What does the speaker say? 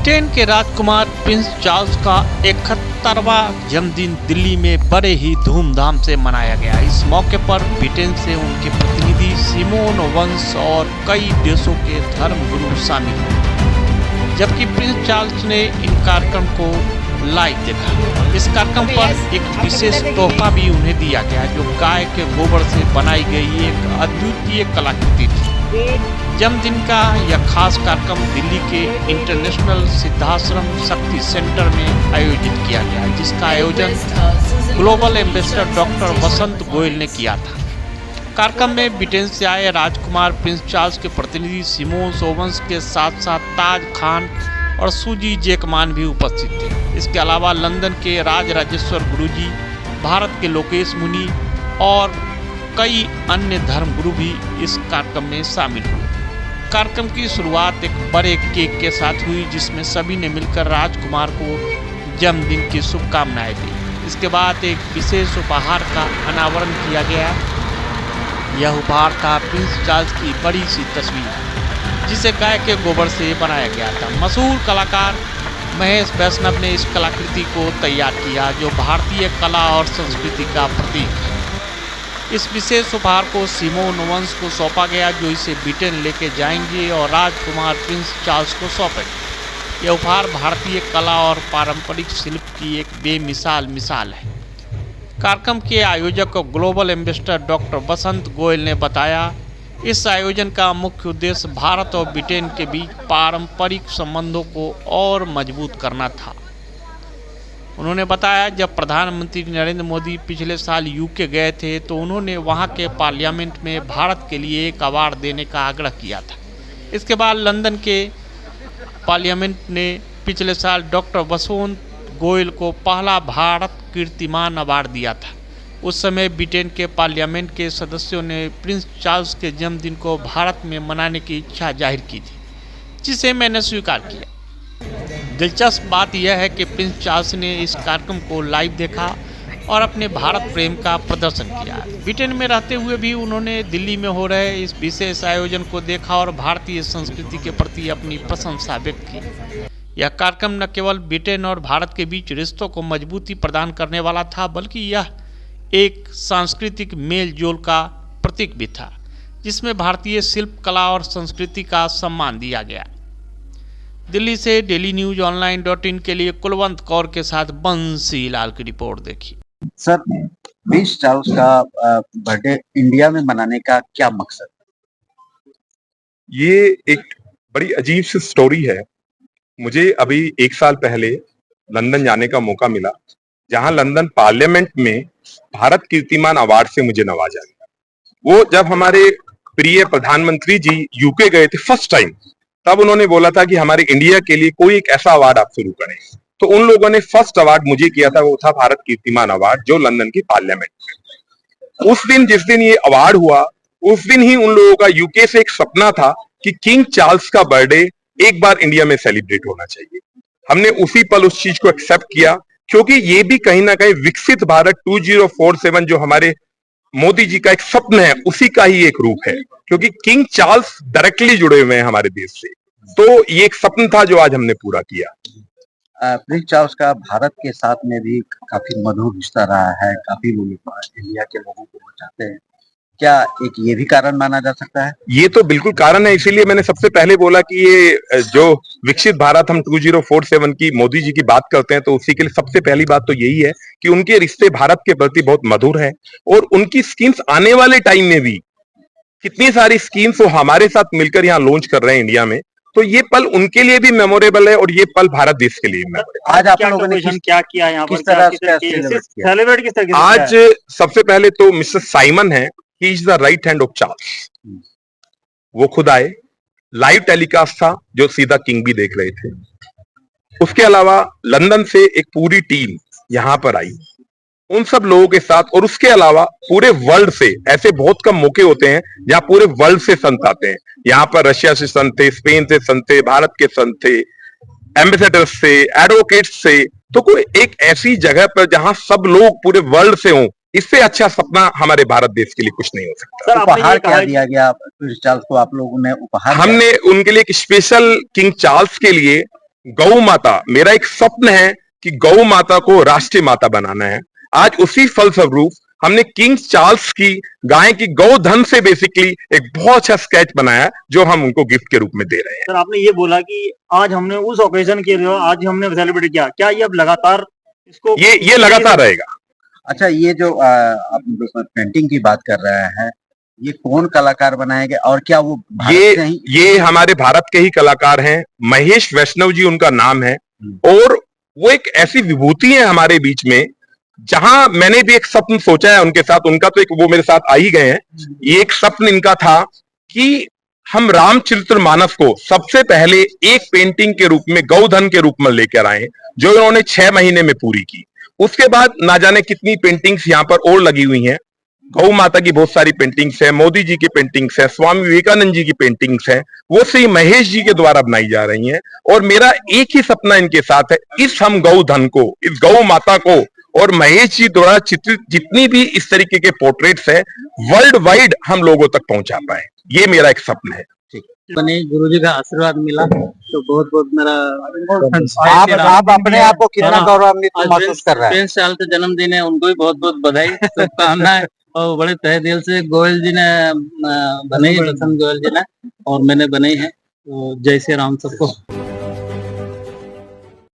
Britain के राजकुमार Prince Charles का 71वां जन्मदिन दिल्ली में बड़े ही धूमधाम से मनाया गया। इस मौके पर ब्रिटेन से उनके प्रतिनिधि सिमोन वंश और कई देशों के धर्मगुरु शामिल हुए, जबकि प्रिंस चार्ल्स ने इन कार्यक्रम को लाइव देखा। इस कार्यक्रम पर एक विशेष तोहफा भी उन्हें दिया गया, जो गाय के गोबर से बनाई गई एक अद्वितीय कलाकृति थी। जन्मदिन का यह खास कार्यक्रम दिल्ली के इंटरनेशनल सिद्धाश्रम शक्ति सेंटर में आयोजित किया गया, जिसका आयोजन ग्लोबल एम्बेसडर डॉक्टर वसंत गोयल ने किया था। कार्यक्रम में ब्रिटेन से आए राजकुमार प्रिंस चार्ल्स के प्रतिनिधि सिमोन वंश के साथ साथ ताज खान और सूजी जैकमान भी उपस्थित थे। इसके अलावा लंदन के राज राजेश्वर गुरुजी, भारत के लोकेश मुनि और कई अन्य धर्मगुरु भी इस कार्यक्रम में शामिल हुए। कार्यक्रम की शुरुआत एक बड़े केक के साथ हुई, जिसमें सभी ने मिलकर राजकुमार को जन्मदिन की शुभकामनाएं दी। इसके बाद एक विशेष उपहार का अनावरण किया गया। यह उपहार था प्रिंस चार्ल्स की बड़ी सी तस्वीर, जिसे गाय के गोबर से बनाया गया था। मशहूर कलाकार महेश वैष्णव ने इस कलाकृति को तैयार किया, जो भारतीय कला और संस्कृति का प्रतीक है। इस विशेष उपहार को सिमोन वंश को सौंपा गया, जो इसे ब्रिटेन लेके जाएंगे और राजकुमार प्रिंस चार्ल्स को सौंपेंगे। यह उपहार भारतीय कला और पारंपरिक शिल्प की एक बेमिसाल मिसाल है। कार्यक्रम के आयोजक और ग्लोबल एम्बेसडर डॉक्टर वसंत गोयल ने बताया, इस आयोजन का मुख्य उद्देश्य भारत और ब्रिटेन के बीच पारंपरिक संबंधों को और मजबूत करना था। उन्होंने बताया, जब प्रधानमंत्री नरेंद्र मोदी पिछले साल यूके गए थे, तो उन्होंने वहां के पार्लियामेंट में भारत के लिए एक अवार्ड देने का आग्रह किया था। इसके बाद लंदन के पार्लियामेंट ने पिछले साल डॉक्टर वसंत गोयल को पहला भारत कीर्तिमान अवार्ड दिया था। उस समय ब्रिटेन के पार्लियामेंट के सदस्यों ने प्रिंस चार्ल्स के जन्मदिन को भारत में मनाने की इच्छा जाहिर की थी, जिसे मैंने स्वीकार किया। दिलचस्प बात यह है कि प्रिंस चार्ल्स ने इस कार्यक्रम को लाइव देखा और अपने भारत प्रेम का प्रदर्शन किया। ब्रिटेन में रहते हुए भी उन्होंने दिल्ली में हो रहे इस विशेष आयोजन को देखा और भारतीय संस्कृति के प्रति अपनी प्रशंसा व्यक्त की। यह कार्यक्रम न केवल ब्रिटेन और भारत के बीच रिश्तों को मजबूती प्रदान करने वाला था, बल्कि यह एक सांस्कृतिक मेल जोल का प्रतीक भी था, जिसमें भारतीय शिल्प कला और संस्कृति का सम्मान दिया गया। दिल्ली से डेली न्यूज ऑनलाइन.इन के लिए कुलवंत कौर के साथ बंसी लाल की रिपोर्ट देखी। सर, प्रिंस चार्ल्स का बर्थडे इंडिया में मनाने का क्या मकसद? ये एक बड़ी अजीब सी स्टोरी है। मुझे अभी 1 साल पहले लंदन जाने का मौका मिला, जहां लंदन पार्लियामेंट में भारत कीर्तिमान अवार्ड से मुझे नवाजा गया। वो जब हमारे प्रिय प्रधानमंत्री जी यूके गए थे फर्स्ट टाइम, तब उन्होंने बोला था कि हमारे इंडिया के लिए कोई एक ऐसा अवार्ड आप शुरू करें। तो उन लोगों ने फर्स्ट अवार्ड मुझे किया था, वो था भारत कीर्तिमान अवार्ड, जो लंदन की पार्लियामेंट में। उस दिन, जिस दिन ये अवार्ड हुआ, उस दिन ही उन लोगों का यूके से एक सपना था कि किंग चार्ल्स का बर्थडे एक बार इंडिया में सेलिब्रेट होना चाहिए। हमने उसी पल उस चीज को एक्सेप्ट किया, क्योंकि ये भी कहीं ना कहीं विकसित भारत 2047 जो हमारे मोदी जी का एक स्वप्न है, उसी का ही एक रूप है, क्योंकि किंग चार्ल्स डायरेक्टली जुड़े हुए हैं हमारे देश से। तो ये एक सपना था जो आज हमने पूरा किया। प्रिंस चार्ल्स का भारत के साथ में भी काफी मधुर रिश्ता रहा है, काफी लोग इंडिया के लोगों को बचाते हैं। क्या एक ये भी कारण माना जा सकता है? ये तो बिल्कुल कारण है, इसीलिए मैंने सबसे पहले बोला कि ये जो विकसित भारत हम 2047 की मोदी जी की बात करते हैं, तो उसी के लिए सबसे पहली बात तो यही है कि उनके रिश्ते भारत के प्रति बहुत मधुर है, और उनकी स्कीम्स आने वाले टाइम में भी कितनी सारी स्कीम्स वो हमारे साथ मिलकर यहाँ लॉन्च कर रहे हैं इंडिया में। तो ये पल उनके लिए भी मेमोरेबल है, और ये पल भारत देश के लिए मेमोरेबल। आज आप लोगों ने क्या किया यहाँ पर? किस तरह सेलिब्रेट किया? आज सबसे पहले तो मिस्टर साइमन है, he is the right hand of Charles. वो खुद आए, लाइव टेलीकास्ट था जो सीधा किंग भी देख रहे थे। उसके अलावा लंदन से एक पूरी टीम यहां पर आई, उन सब लोगों के साथ, और उसके अलावा पूरे वर्ल्ड से, ऐसे बहुत कम मौके होते हैं जहां पूरे वर्ल्ड से संत आते हैं। यहाँ पर रशिया से संत थे, स्पेन से संत थे, भारत के संत थे, एम्बेसडर्स से, एडवोकेट्स से। तो कोई एक ऐसी जगह पर जहां सब लोग पूरे वर्ल्ड से हों, इससे अच्छा सपना हमारे भारत देश के लिए कुछ नहीं हो सकता। उपहार क्या दिया गया प्रिंस चार्ल्स को? आप लोगों ने उपहार? हमने उनके लिए एक स्पेशल किंग चार्ल्स के लिए गौ माता, मेरा एक स्वप्न है कि गौ माता को राष्ट्रीय माता बनाना है। आज उसी फलस्वरूप हमने किंग चार्ल्स की गाय की गोधन से बेसिकली एक बहुत अच्छा स्केच बनाया जो हम उनको गिफ्ट के रूप में दे रहे हैं। सर आपने ये बोला कि आज हमने उस ओकेजन के लिए आज हमने सेलिब्रेट किया, क्या ये अब लगातार इसको ये लगातार रहेगा। अच्छा, ये जो आप पेंटिंग की बात कर रहे हैं, ये कौन कलाकार बनाएंगे और क्या वो भारत से ही? ये हमारे भारत के ही कलाकार हैं, महेश वैष्णव जी उनका नाम है। और वो एक ऐसी विभूति है हमारे बीच में, जहां मैंने भी एक स्वप्न सोचा है उनके साथ, उनका तो एक वो मेरे साथ आ ही गए हैं। ये एक स्वप्न इनका था कि हम रामचरितमानस को सबसे पहले एक पेंटिंग के रूप में गौधन के रूप में लेकर आए, जो इन्होंने 6 महीने में पूरी की। उसके बाद ना जाने कितनी पेंटिंग्स यहाँ पर और लगी हुई हैं। गौ माता की बहुत सारी पेंटिंग्स है, मोदी जी की पेंटिंग्स है, स्वामी विवेकानंद जी की पेंटिंग्स है, वो श्री महेश जी के द्वारा बनाई जा रही हैं। और मेरा एक ही सपना इनके साथ है, इस हम गौ धन को, इस गौ माता को और महेश जी द्वारा चित्रित जितनी भी इस तरीके के पोर्ट्रेट्स है वर्ल्ड वाइड हम लोगों तक पहुंचा पाए। ये मेरा एक सपना है। बने गुरु जी का आशीर्वाद मिला तो बहुत बहुत मेरा आप अपने आप को कितना गौरवान्वित महसूस कर रहे हैं? 3 साल का जन्मदिन है, उनको भी बहुत बहुत बधाई, शुभकामनाएं। और बड़े तहे दिल से गोयल जी ने बनाई है, बसंत गोयल जी ने, और मैंने बनाई है। तो जय श्री राम सबको।